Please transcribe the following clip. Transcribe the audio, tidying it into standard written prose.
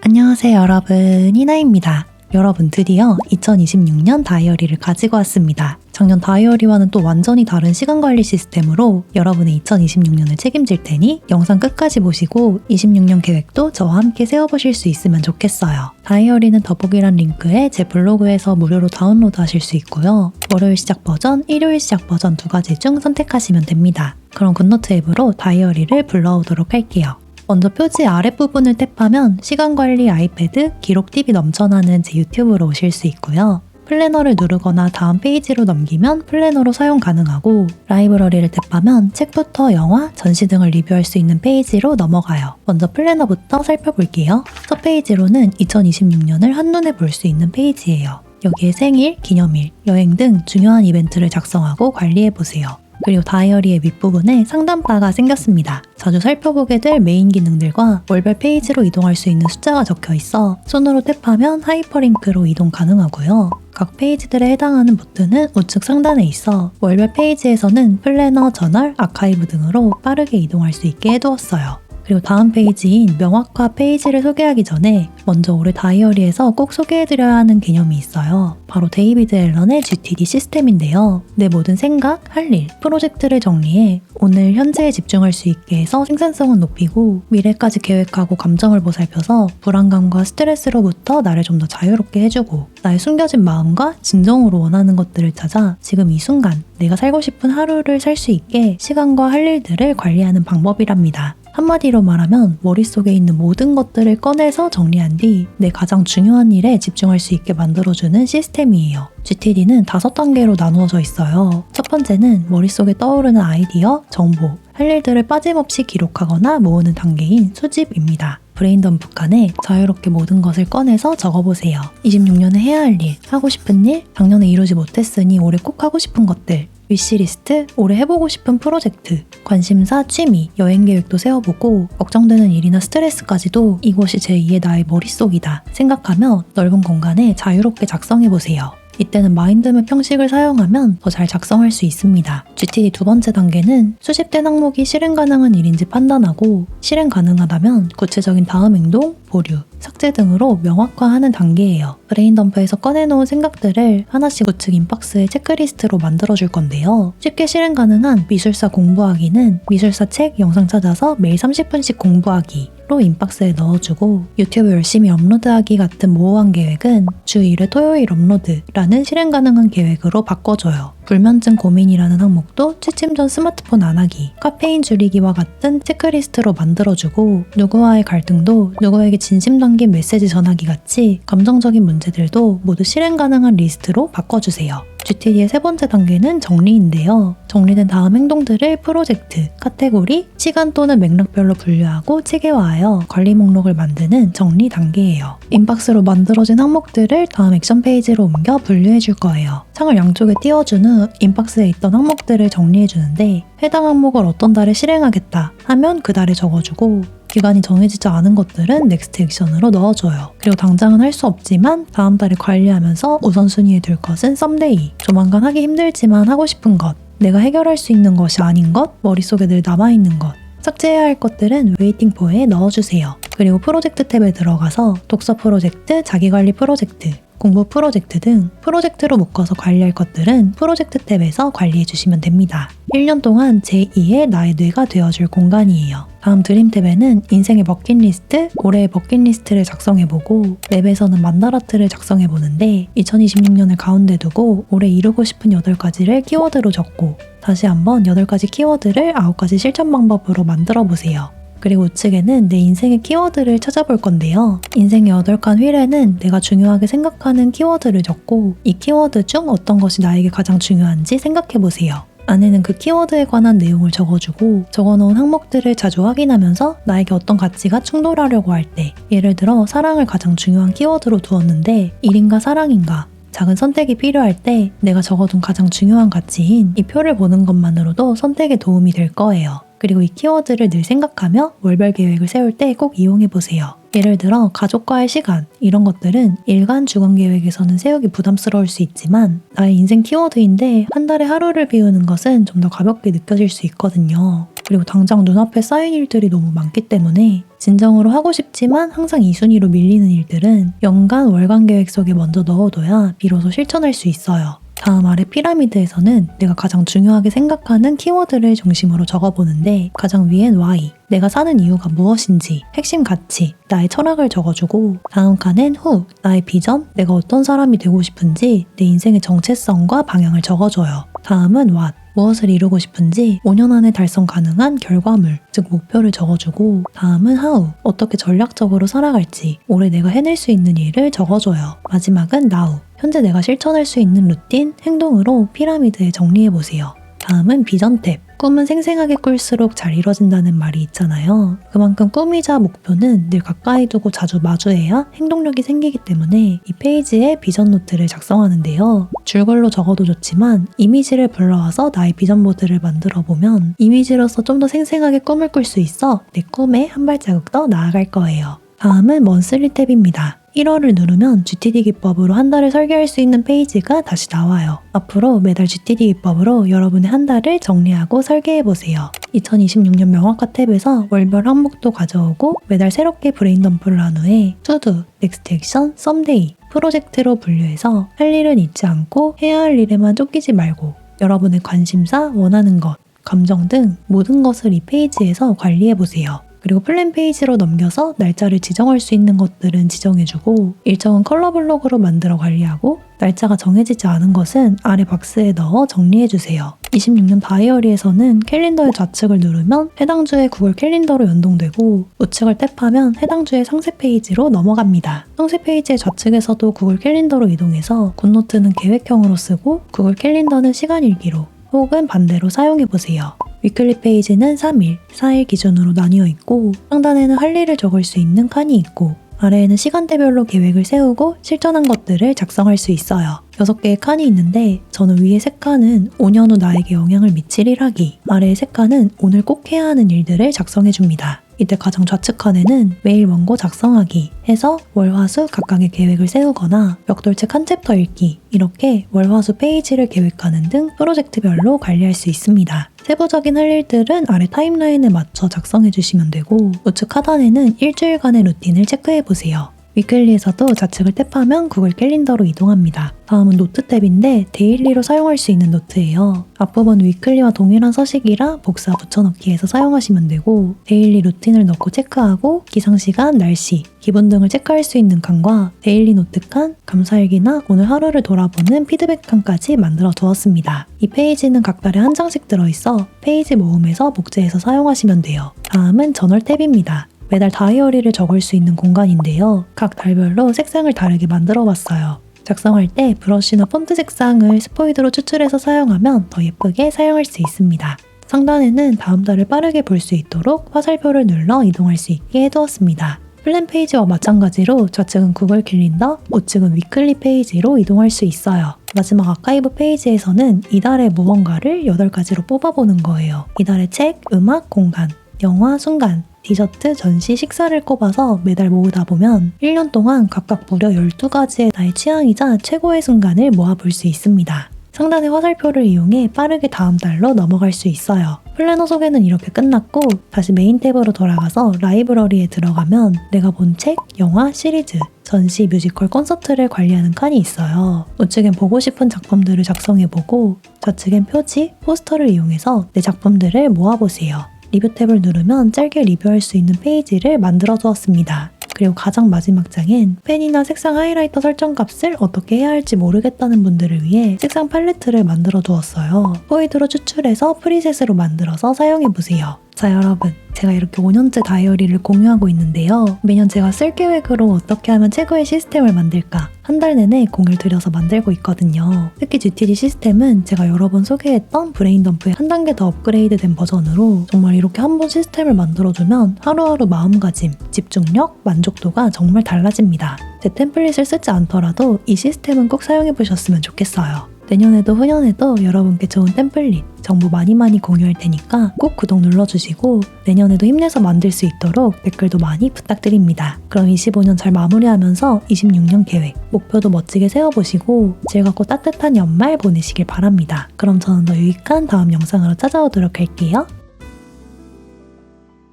안녕하세요 여러분, 희나입니다. 여러분, 드디어 2026년 다이어리를 가지고 왔습니다. 작년 다이어리와는 또 완전히 다른 시간관리 시스템으로 여러분의 2026년을 책임질 테니 영상 끝까지 보시고 26년 계획도 저와 함께 세워보실 수 있으면 좋겠어요. 다이어리는 더보기란 링크에 제 블로그에서 무료로 다운로드 하실 수 있고요. 월요일 시작 버전, 일요일 시작 버전 두 가지 중 선택하시면 됩니다. 그럼 굿노트 앱으로 다이어리를 불러오도록 할게요. 먼저 표지 아랫부분을 탭하면 시간관리 아이패드, 기록 팁이 넘쳐나는 제 유튜브로 오실 수 있고요. 플래너를 누르거나 다음 페이지로 넘기면 플래너로 사용 가능하고, 라이브러리를 탭하면 책부터 영화, 전시 등을 리뷰할 수 있는 페이지로 넘어가요. 먼저 플래너부터 살펴볼게요. 첫 페이지로는 2026년을 한눈에 볼 수 있는 페이지예요. 여기에 생일, 기념일, 여행 등 중요한 이벤트를 작성하고 관리해보세요. 그리고 다이어리의 윗부분에 상단바가 생겼습니다. 자주 살펴보게 될 메인 기능들과 월별 페이지로 이동할 수 있는 숫자가 적혀 있어 손으로 탭하면 하이퍼링크로 이동 가능하고요. 각 페이지들에 해당하는 버튼은 우측 상단에 있어 월별 페이지에서는 플래너, 저널, 아카이브 등으로 빠르게 이동할 수 있게 해두었어요. 그리고 다음 페이지인 명확화 페이지를 소개하기 전에 먼저 올해 다이어리에서 꼭 소개해드려야 하는 개념이 있어요. 바로 데이비드 앨런의 GTD 시스템인데요. 내 모든 생각, 할 일, 프로젝트를 정리해 오늘 현재에 집중할 수 있게 해서 생산성은 높이고 미래까지 계획하고 감정을 보살펴서 불안감과 스트레스로부터 나를 좀 더 자유롭게 해주고 나의 숨겨진 마음과 진정으로 원하는 것들을 찾아 지금 이 순간 내가 살고 싶은 하루를 살 수 있게 시간과 할 일들을 관리하는 방법이랍니다. 한마디로 말하면 머릿속에 있는 모든 것들을 꺼내서 정리한 뒤 내 가장 중요한 일에 집중할 수 있게 만들어주는 시스템이에요. GTD는 5단계로 나누어져 있어요. 첫 번째는 머릿속에 떠오르는 아이디어, 정보, 할 일들을 빠짐없이 기록하거나 모으는 단계인 수집입니다. 브레인덤프 칸에 자유롭게 모든 것을 꺼내서 적어보세요. 26년에 해야 할 일, 하고 싶은 일, 작년에 이루지 못했으니 올해 꼭 하고 싶은 것들, 위시리스트, 올해 해보고 싶은 프로젝트, 관심사, 취미, 여행 계획도 세워보고 걱정되는 일이나 스트레스까지도 이곳이 제2의 나의 머릿속이다 생각하며 넓은 공간에 자유롭게 작성해보세요. 이때는 마인드맵 형식을 사용하면 더 잘 작성할 수 있습니다. GTD 두 번째 단계는 수집된 항목이 실행 가능한 일인지 판단하고 실행 가능하다면 구체적인 다음 행동, 보류, 삭제 등으로 명확화하는 단계예요. 브레인덤프에서 꺼내놓은 생각들을 하나씩 우측 인박스의 체크리스트로 만들어줄 건데요. 쉽게 실행 가능한 미술사 공부하기는 미술사 책, 영상 찾아서 매일 30분씩 공부하기 로 인박스에 넣어주고, 유튜브 열심히 업로드하기 같은 모호한 계획은 주 1회 토요일 업로드라는 실행 가능한 계획으로 바꿔줘요. 불면증 고민이라는 항목도 취침 전 스마트폰 안 하기, 카페인 줄이기와 같은 체크리스트로 만들어주고, 누구와의 갈등도 누구에게 진심 담긴 메시지 전하기 같이 감정적인 문제들도 모두 실행 가능한 리스트로 바꿔주세요. GTD의 세 번째 단계는 정리인데요. 정리된 다음 행동들을 프로젝트, 카테고리, 시간 또는 맥락별로 분류하고 체계화하여 관리 목록을 만드는 정리 단계예요. 인박스로 만들어진 항목들을 다음 액션 페이지로 옮겨 분류해 줄 거예요. 창을 양쪽에 띄워준 후 인박스에 있던 항목들을 정리해 주는데, 해당 항목을 어떤 달에 실행하겠다 하면 그 달에 적어주고, 기간이 정해지지 않은 것들은 넥스트 액션으로 넣어줘요. 그리고 당장은 할 수 없지만 다음 달에 관리하면서 우선순위에 둘 것은 썸데이, 조만간 하기 힘들지만 하고 싶은 것, 내가 해결할 수 있는 것이 아닌 것, 머릿속에 늘 남아있는 것, 삭제해야 할 것들은 웨이팅포에 넣어주세요. 그리고 프로젝트 탭에 들어가서 독서 프로젝트, 자기관리 프로젝트, 공부 프로젝트 등 프로젝트로 묶어서 관리할 것들은 프로젝트 탭에서 관리해 주시면 됩니다. 1년 동안 제2의 나의 뇌가 되어줄 공간이에요. 다음 드림 탭에는 인생의 버킷리스트, 올해의 버킷리스트를 작성해보고, 랩에서는 만다라트를 작성해보는데 2026년을 가운데 두고 올해 이루고 싶은 8가지를 키워드로 적고, 다시 한번 8가지 키워드를 9가지 실천 방법으로 만들어보세요. 그리고 우측에는 내 인생의 키워드를 찾아볼 건데요. 인생의 8칸 휠에는 내가 중요하게 생각하는 키워드를 적고, 이 키워드 중 어떤 것이 나에게 가장 중요한지 생각해보세요. 안에는 그 키워드에 관한 내용을 적어주고, 적어놓은 항목들을 자주 확인하면서 나에게 어떤 가치가 충돌하려고 할 때, 예를 들어 사랑을 가장 중요한 키워드로 두었는데 일인가 사랑인가, 작은 선택이 필요할 때 내가 적어둔 가장 중요한 가치인 이 표를 보는 것만으로도 선택에 도움이 될 거예요. 그리고 이 키워드를 늘 생각하며 월별 계획을 세울 때 꼭 이용해보세요. 예를 들어 가족과의 시간, 이런 것들은 일간 주간 계획에서는 세우기 부담스러울 수 있지만 나의 인생 키워드인데 한 달에 하루를 비우는 것은 좀 더 가볍게 느껴질 수 있거든요. 그리고 당장 눈앞에 쌓인 일들이 너무 많기 때문에 진정으로 하고 싶지만 항상 2순위로 밀리는 일들은 연간 월간 계획 속에 먼저 넣어둬야 비로소 실천할 수 있어요. 다음 아래 피라미드에서는 내가 가장 중요하게 생각하는 키워드를 중심으로 적어보는데 가장 위엔 why, 내가 사는 이유가 무엇인지, 핵심 가치, 나의 철학을 적어주고 다음 칸엔 who, 나의 비전, 내가 어떤 사람이 되고 싶은지 내 인생의 정체성과 방향을 적어줘요. 다음은 what, 무엇을 이루고 싶은지 5년 안에 달성 가능한 결과물, 즉 목표를 적어주고 다음은 how, 어떻게 전략적으로 살아갈지 올해 내가 해낼 수 있는 일을 적어줘요. 마지막은 now, 현재 내가 실천할 수 있는 루틴, 행동으로 피라미드에 정리해보세요. 다음은 비전 탭. 꿈은 생생하게 꿀수록 잘 이뤄진다는 말이 있잖아요. 그만큼 꿈이자 목표는 늘 가까이 두고 자주 마주해야 행동력이 생기기 때문에 이 페이지에 비전 노트를 작성하는데요. 줄글로 적어도 좋지만 이미지를 불러와서 나의 비전 보드를 만들어보면 이미지로서 좀 더 생생하게 꿈을 꿀 수 있어 내 꿈에 한 발자국 더 나아갈 거예요. 다음은 먼슬리 탭입니다. 1월을 누르면 GTD 기법으로 한 달을 설계할 수 있는 페이지가 다시 나와요. 앞으로 매달 GTD 기법으로 여러분의 한 달을 정리하고 설계해보세요. 2026년 명확화 탭에서 월별 항목도 가져오고 매달 새롭게 브레인덤프를 한 후에 투두, 넥스트 액션, 썸데이, 프로젝트로 분류해서 할 일은 잊지 않고 해야 할 일에만 쫓기지 말고 여러분의 관심사, 원하는 것, 감정 등 모든 것을 이 페이지에서 관리해보세요. 그리고 플랜 페이지로 넘겨서 날짜를 지정할 수 있는 것들은 지정해주고 일정은 컬러 블록으로 만들어 관리하고 날짜가 정해지지 않은 것은 아래 박스에 넣어 정리해주세요. 26년 다이어리에서는 캘린더의 좌측을 누르면 해당 주의 구글 캘린더로 연동되고 우측을 탭하면 해당 주의 상세 페이지로 넘어갑니다. 상세 페이지의 좌측에서도 구글 캘린더로 이동해서 굿노트는 계획형으로 쓰고 구글 캘린더는 시간일기로 혹은 반대로 사용해보세요. 위클리 페이지는 3일, 4일 기준으로 나뉘어 있고 상단에는 할 일을 적을 수 있는 칸이 있고 아래에는 시간대별로 계획을 세우고 실천한 것들을 작성할 수 있어요. 6개의 칸이 있는데 저는 위에 3칸은 5년 후 나에게 영향을 미칠 일하기, 아래의 3칸은 오늘 꼭 해야 하는 일들을 작성해줍니다. 이때 가장 좌측 칸에는 매일 원고 작성하기 해서 월, 화, 수 각각의 계획을 세우거나 벽돌책 한 챕터 읽기 이렇게 월, 화, 수 페이지를 계획하는 등 프로젝트별로 관리할 수 있습니다. 세부적인 할 일들은 아래 타임라인에 맞춰 작성해 주시면 되고 우측 하단에는 일주일간의 루틴을 체크해보세요. 위클리에서도 좌측을 탭하면 구글 캘린더로 이동합니다. 다음은 노트 탭인데 데일리로 사용할 수 있는 노트예요. 앞부분 위클리와 동일한 서식이라 복사 붙여넣기해서 사용하시면 되고 데일리 루틴을 넣고 체크하고 기상시간, 날씨, 기분 등을 체크할 수 있는 칸과 데일리 노트 칸, 감사일기나 오늘 하루를 돌아보는 피드백 칸까지 만들어 두었습니다. 이 페이지는 각 달에 한 장씩 들어있어 페이지 모음에서 복제해서 사용하시면 돼요. 다음은 저널 탭입니다. 매달 다이어리를 적을 수 있는 공간인데요. 각 달별로 색상을 다르게 만들어 봤어요. 작성할 때 브러쉬나 폰트 색상을 스포이드로 추출해서 사용하면 더 예쁘게 사용할 수 있습니다. 상단에는 다음 달을 빠르게 볼 수 있도록 화살표를 눌러 이동할 수 있게 해두었습니다. 플랜 페이지와 마찬가지로 좌측은 구글 캘린더, 우측은 위클리 페이지로 이동할 수 있어요. 마지막 아카이브 페이지에서는 이달의 무언가를 8가지로 뽑아보는 거예요. 이달의 책, 음악, 공간, 영화, 순간, 디저트, 전시, 식사를 꼽아서 매달 모으다 보면 1년 동안 각각 무려 12가지의 나의 취향이자 최고의 순간을 모아볼 수 있습니다. 상단의 화살표를 이용해 빠르게 다음 달로 넘어갈 수 있어요. 플래너 소개는 이렇게 끝났고 다시 메인 탭으로 돌아가서 라이브러리에 들어가면 내가 본 책, 영화, 시리즈, 전시, 뮤지컬, 콘서트를 관리하는 칸이 있어요. 우측엔 보고 싶은 작품들을 작성해보고 좌측엔 표지, 포스터를 이용해서 내 작품들을 모아보세요. 리뷰 탭을 누르면 짧게 리뷰할 수 있는 페이지를 만들어 두었습니다. 그리고 가장 마지막 장엔 펜이나 색상 하이라이터 설정 값을 어떻게 해야 할지 모르겠다는 분들을 위해 색상 팔레트를 만들어 두었어요. 포이드로 추출해서 프리셋으로 만들어서 사용해보세요. 자 여러분, 제가 이렇게 5년째 다이어리를 공유하고 있는데요. 매년 제가 쓸 계획으로 어떻게 하면 최고의 시스템을 만들까 한 달 내내 공을 들여서 만들고 있거든요. 특히 GTD 시스템은 제가 여러 번 소개했던 브레인덤프의 한 단계 더 업그레이드된 버전으로 정말 이렇게 한 번 시스템을 만들어주면 하루하루 마음가짐, 집중력, 만족도가 정말 달라집니다. 제 템플릿을 쓰지 않더라도 이 시스템은 꼭 사용해보셨으면 좋겠어요. 내년에도 후년에도 여러분께 좋은 템플릿, 정보 많이 공유할 테니까 꼭 구독 눌러주시고 내년에도 힘내서 만들 수 있도록 댓글도 많이 부탁드립니다. 그럼 25년 잘 마무리하면서 26년 계획, 목표도 멋지게 세워보시고 즐겁고 따뜻한 연말 보내시길 바랍니다. 그럼 저는 더 유익한 다음 영상으로 찾아오도록 할게요.